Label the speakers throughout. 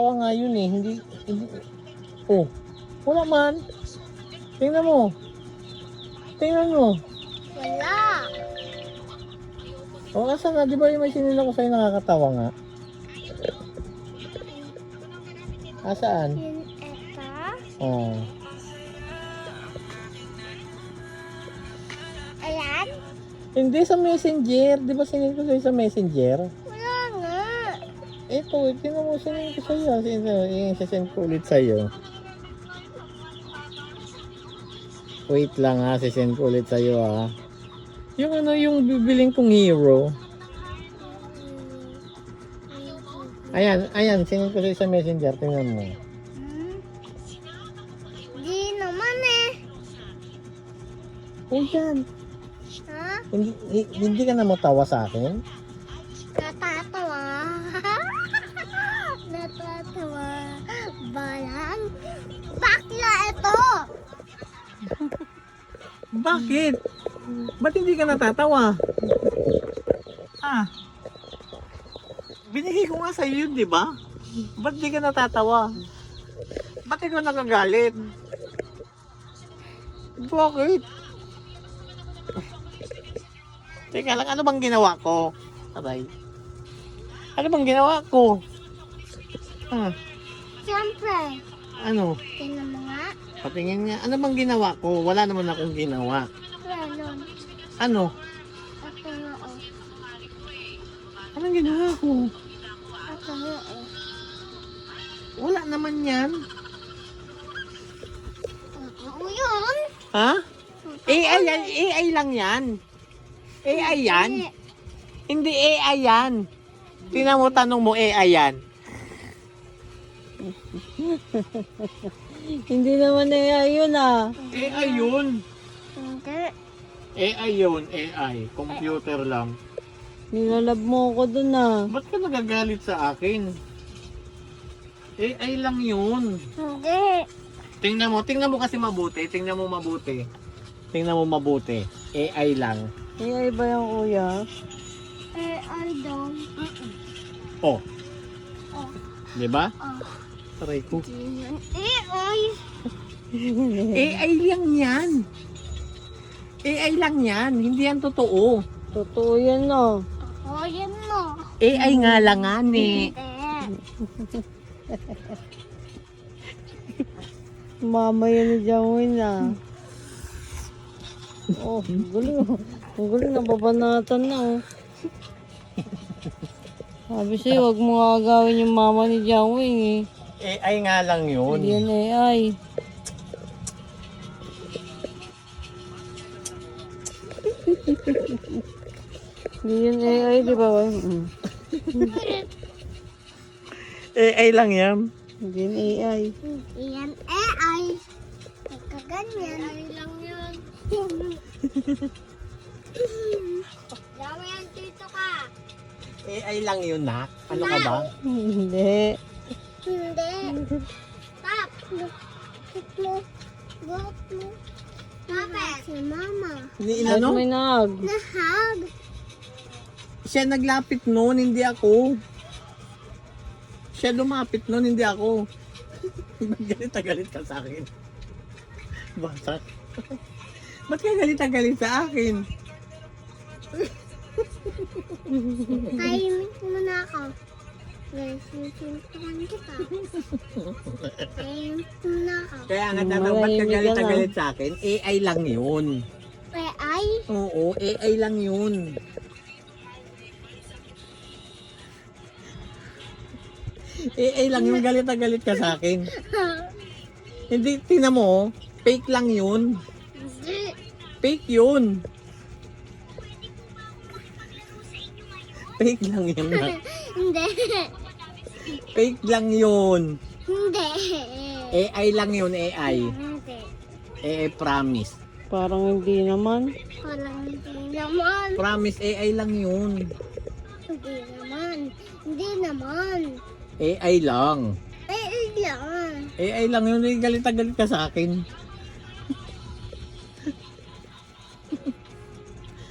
Speaker 1: Oo nga yun eh, hindi. Oh, wala man. Tingnan mo. Tingnan mo.
Speaker 2: Wala.
Speaker 1: O, asa nga? Di ba yung may sinila ko sa'yo nakakatawa nga? Asaan?
Speaker 2: Yun ito.
Speaker 1: Oh.
Speaker 2: Ayan.
Speaker 1: Hindi sa messenger. Di ba sinil ko sa'yo sa messenger?
Speaker 2: Wala nga.
Speaker 1: Ito, tingnan mo, sinil ko sa'yo. Sasend ko ulit sa'yo. Wait lang ha, sasend ko ulit sa'yo ha. Yung ano, yung bibiling kong hero. Ayan, sinil ko sa'yo sa messenger. Tingnan mo.
Speaker 2: Di naman eh.
Speaker 1: Oh, yan.
Speaker 2: Ha?
Speaker 1: Hindi ka na matawa sa akin?
Speaker 2: Natatawa. Natatawa. Balang. Bakla ito.
Speaker 1: Bakit? Ba't hindi ka natatawa? Ah. Binigay ko nga sa'yo yun, di ba? Ba't di ka natatawa? Ba't ikaw nakagalit? Bakit? Teka lang, ano bang ginawa ko? Aray. Ano bang ginawa ko? Ah,
Speaker 2: Siyempre.
Speaker 1: ano?
Speaker 2: Tingnan mo nga.
Speaker 1: Patingin nga. Ano bang ginawa ko? Wala naman akong ginawa.
Speaker 2: Meron.
Speaker 1: Ano?
Speaker 2: Ako nga oh.
Speaker 1: Anong ginawa ko?
Speaker 2: Ako nga oh.
Speaker 1: Wala naman yan.
Speaker 2: Oo yun.
Speaker 1: Ha? AI yan. AI lang yan. AI yan. Hindi AI yan. Tingnan mo, tanong mo AI yan.
Speaker 3: Hindi naman AI yun ah.
Speaker 1: AI yun.
Speaker 2: Hindi.
Speaker 1: AI yun. AI. Computer lang.
Speaker 3: Nilalab mo ko dun ah.
Speaker 1: Ba't ka nagagalit sa akin? AI lang yun.
Speaker 2: Hindi.
Speaker 1: Tingnan mo kasi mabuti. Tingnan mo mabuti. AI lang.
Speaker 3: AI ba yung kuya?
Speaker 2: AI daw.
Speaker 1: Oh.
Speaker 2: Oh.
Speaker 1: 'Di ba?
Speaker 2: Oh.
Speaker 1: Aray ko.
Speaker 2: Di yan AI.
Speaker 1: AI lang yan. AI lang yan. Hindi yan totoo.
Speaker 3: Totoo yan ah.
Speaker 2: Oo, yan mo.
Speaker 1: AI nga lang nga ni.
Speaker 2: Hindi.
Speaker 3: Mama yan ni Jawin ah. Oh, gulo. Ang gulo, nababanatan na oh. Sabi sa'yo, huwag mo agawin yung mama ni Jawin eh.
Speaker 1: AI nga lang yun.
Speaker 3: Hindi yan AI. Hindi yan AI, di ba? Mm.
Speaker 1: AI lang yan.
Speaker 3: Hindi yan AI.
Speaker 2: Hindi yan AI. Kaganyan. AI lang yun. Yawa yan dito ka.
Speaker 1: AI lang yun, nak. Ano ka ba?
Speaker 3: Hindi.
Speaker 2: Hindi. Stop. Look mo. Look mo. Bakit? Si mama.
Speaker 1: Ni
Speaker 3: Ba't
Speaker 1: ano?
Speaker 3: may nag?
Speaker 2: Nahag.
Speaker 1: Siya naglapit noon, hindi ako. Siya lumapit noon, hindi ako. Ba't galit ka sa akin? Basak. Ba't ka galit sa akin?
Speaker 2: Tahimik muna ako. Guys, sinusuntukan kita. Tahimik muna ako.
Speaker 1: Kaya nga tanong, ba't ka galit sa akin? AI lang yun.
Speaker 2: AI?
Speaker 1: Oo, AI lang yun. AI lang yung galit na galit ka sa akin. Hindi, tingnan mo, fake lang yun.
Speaker 2: Hindi.
Speaker 1: Fake yun. Fake lang yun. Nak.
Speaker 2: Hindi.
Speaker 1: Fake lang yun.
Speaker 2: Hindi.
Speaker 1: AI lang yun, AI.
Speaker 2: Hindi.
Speaker 1: AI promise.
Speaker 3: Parang hindi naman.
Speaker 2: Walang hindi naman.
Speaker 1: Promise, AI lang yun.
Speaker 2: Hindi naman. Hindi naman.
Speaker 1: AI lang.
Speaker 2: AI lang.
Speaker 1: AI lang yun, galit na galit ka sa akin.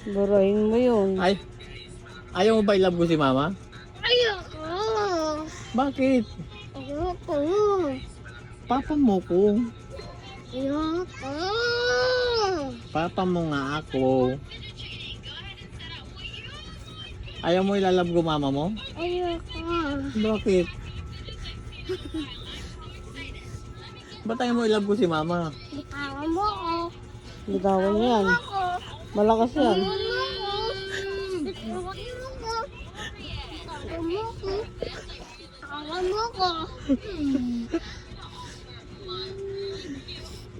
Speaker 3: Burahin mo yun.
Speaker 1: Ay, ayaw mo ba ilab ko si mama?
Speaker 2: Ayoko.
Speaker 1: Bakit?
Speaker 2: Ayoko. Ayoko.
Speaker 1: Papa mo ko.
Speaker 2: Ayoko.
Speaker 1: Papa mo nga ako. Ayaw mo ilalab ko mama mo?
Speaker 2: Ayoko.
Speaker 1: Bakit? Ba't ayaw mo ilab ko si mama?
Speaker 2: Bitawan mo ko.
Speaker 3: Bitawan mo yan.
Speaker 2: Ako.
Speaker 3: Malakas yan.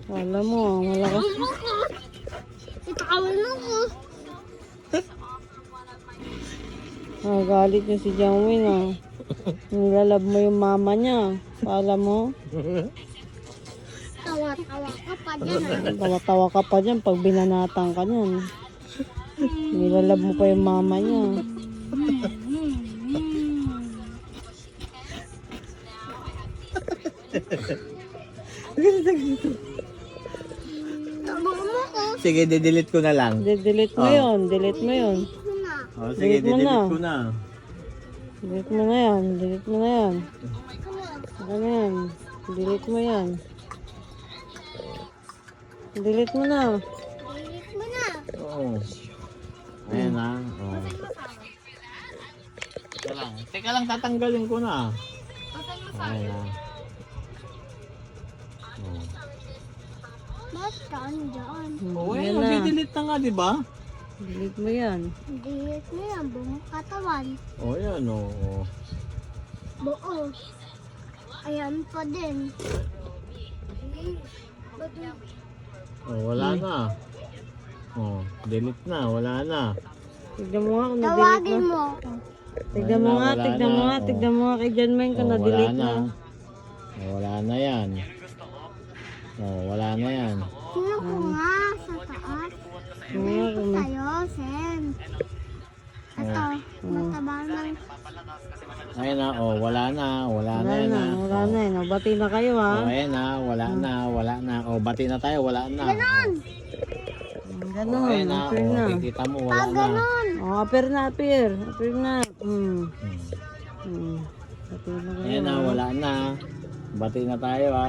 Speaker 3: Alam mo, malakas. Galit niya si Jangwin ah. Nilalab mo yung mama niya. Alam mo?
Speaker 2: Tawa-tawa ka pa dyan ah.
Speaker 3: Tawa-tawa ka pa dyan pag binanatang ka niyan. Nilalab mo pa yung mama niya.
Speaker 2: Tawa mo ko.
Speaker 1: Sige, didelete ko na lang.
Speaker 3: Delete mo
Speaker 1: Oh.
Speaker 3: yun. Delete mo yun.
Speaker 2: Na.
Speaker 1: Oh, sige,
Speaker 3: Delete mo
Speaker 1: didelete
Speaker 3: na.
Speaker 1: ko na.
Speaker 3: Delete mo na yan. Delete mo na yan. Ano yan? Delete mo yan. Delete mo na.
Speaker 2: Delete mo na.
Speaker 1: Oo. Ayan na. Oh. Teka lang, tatanggalin ko na. Ayan na. Oh.
Speaker 2: Basta andyan.
Speaker 1: Oh,
Speaker 3: Ayan
Speaker 1: ayun,
Speaker 3: na.
Speaker 1: delete na nga, di ba?
Speaker 3: Delete mo yan.
Speaker 2: Delete mo yan. Buong katawan.
Speaker 1: Oh, yan, oh.
Speaker 2: Buo. Ayan pa din.
Speaker 1: Oh, wala na. Oh, delete na, wala na.
Speaker 3: Tignan mo nga kung na-delete
Speaker 2: Tawagin
Speaker 3: na.
Speaker 2: mo ako.
Speaker 3: Tignan mo nga,
Speaker 1: Wala
Speaker 3: tignan mo
Speaker 1: na.
Speaker 3: nga,
Speaker 1: Oh.
Speaker 3: tignan mo nga kay John Mine kung
Speaker 1: Oh, wala
Speaker 3: na-delete
Speaker 1: na.
Speaker 3: na.
Speaker 1: Oh, wala na yan. Oh, wala na yan.
Speaker 2: Sino ko nga sa taas?
Speaker 3: Oo, kung
Speaker 2: Tayo, Sen. Ito, mataba ng...
Speaker 1: Ayun na, oh, wala na, wala na
Speaker 3: wala
Speaker 1: yan
Speaker 3: na,
Speaker 1: na.
Speaker 3: wala na eh. Nabati na kayo ha.
Speaker 1: Oh, ayan na, wala na, wala na. Oh, bati na tayo, wala na.
Speaker 2: Ganon!
Speaker 1: Oh,
Speaker 3: Ganon,
Speaker 1: ayan na,
Speaker 3: apir
Speaker 1: oh,
Speaker 3: na.
Speaker 1: kikita mo, wala
Speaker 2: Pag
Speaker 1: na.
Speaker 2: ganon!
Speaker 3: Oh, apir na, apir. Apir na.
Speaker 1: Hmm.
Speaker 3: Apir na kayo
Speaker 1: Ayan na,
Speaker 3: ha.
Speaker 1: wala na. Bati na tayo, ha.